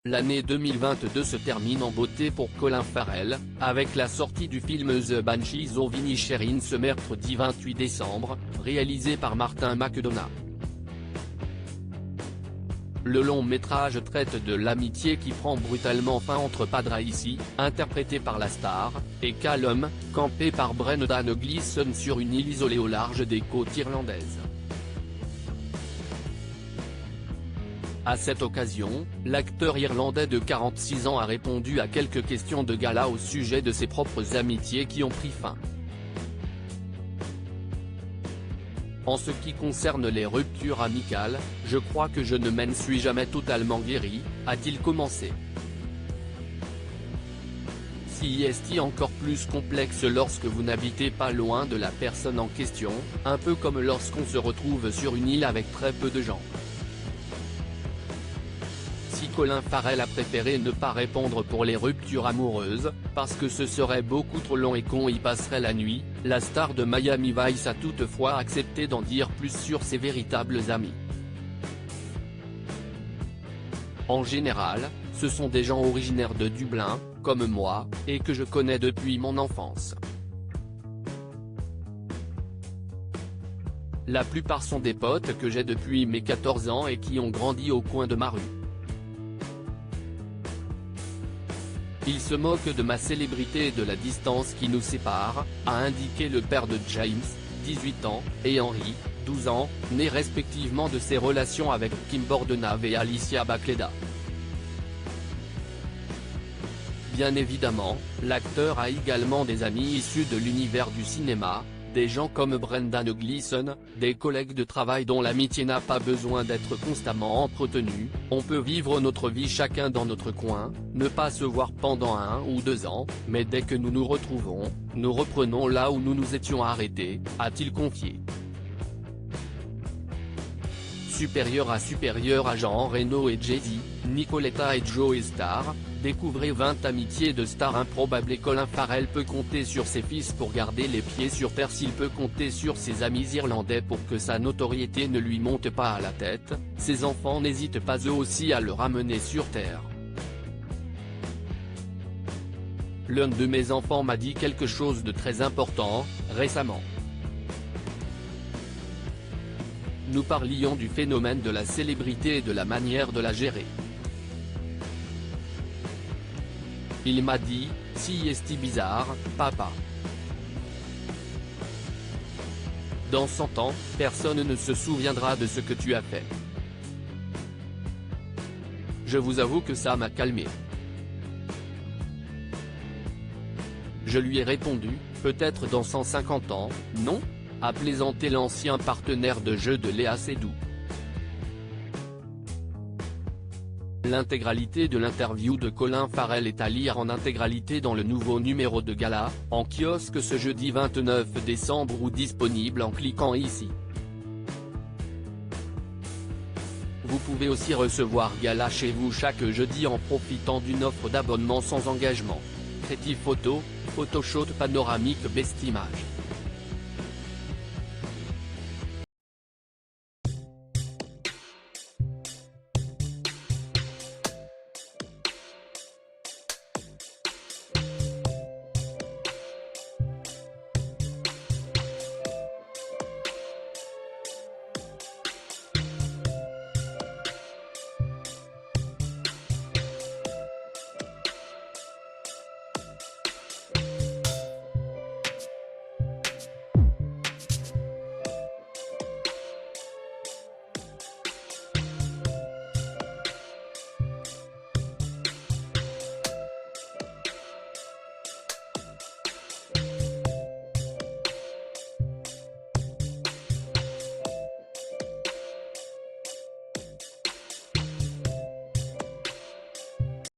L'année 2022 se termine en beauté pour Colin Farrell, avec la sortie du film The Banshees of Inisherin ce mercredi 28 décembre, réalisé par Martin McDonagh. Le long métrage traite de l'amitié qui prend brutalement fin entre Padraig, interprété par la star, et Callum, campé par Brendan Gleeson sur une île isolée au large des côtes irlandaises. À cette occasion, l'acteur irlandais de 46 ans a répondu à quelques questions de gala au sujet de ses propres amitiés qui ont pris fin. En ce qui concerne les ruptures amicales, je crois que je ne m'en suis jamais totalement guéri, a-t-il commencé. C'est encore plus complexe lorsque vous n'habitez pas loin de la personne en question, un peu comme lorsqu'on se retrouve sur une île avec très peu de gens. Si Colin Farrell a préféré ne pas répondre pour les ruptures amoureuses, parce que ce serait beaucoup trop long et qu'on y passerait la nuit, la star de Miami Vice a toutefois accepté d'en dire plus sur ses véritables amis. En général, ce sont des gens originaires de Dublin, comme moi, et que je connais depuis mon enfance. La plupart sont des potes que j'ai depuis mes 14 ans et qui ont grandi au coin de ma rue. Il se moque de ma célébrité et de la distance qui nous sépare, a indiqué le père de James, 18 ans, et Henry, 12 ans, nés respectivement de ses relations avec Kim Bordenave et Alicia Bacleda. Bien évidemment, l'acteur a également des amis issus de l'univers du cinéma, des gens comme Brendan Gleeson, des collègues de travail dont l'amitié n'a pas besoin d'être constamment entretenue. On peut vivre notre vie chacun dans notre coin, ne pas se voir pendant 1 ou 2 ans, mais dès que nous nous retrouvons, nous reprenons là où nous nous étions arrêtés, a-t-il confié. Supérieur à Jean Reno et Jay-Z, Nicoletta et Joey Starr, découvrez 20 amitiés de stars improbables et Colin Farrell peut compter sur ses fils pour garder les pieds sur terre s'il peut compter sur ses amis irlandais pour que sa notoriété ne lui monte pas à la tête, ses enfants n'hésitent pas eux aussi à le ramener sur terre. L'un de mes enfants m'a dit quelque chose de très important, récemment. Nous parlions du phénomène de la célébrité et de la manière de la gérer. Il m'a dit, si est bizarre, papa. Dans 100 ans, personne ne se souviendra de ce que tu as fait. Je vous avoue que ça m'a calmé. Je lui ai répondu, peut-être dans 150 ans, non ? A plaisanté l'ancien partenaire de jeu de Léa Seydoux. L'intégralité de l'interview de Colin Farrell est à lire en intégralité dans le nouveau numéro de Gala, en kiosque ce jeudi 29 décembre ou disponible en cliquant ici. Vous pouvez aussi recevoir Gala chez vous chaque jeudi en profitant d'une offre d'abonnement sans engagement. Creative Photo, Photoshoot panoramique Best Image.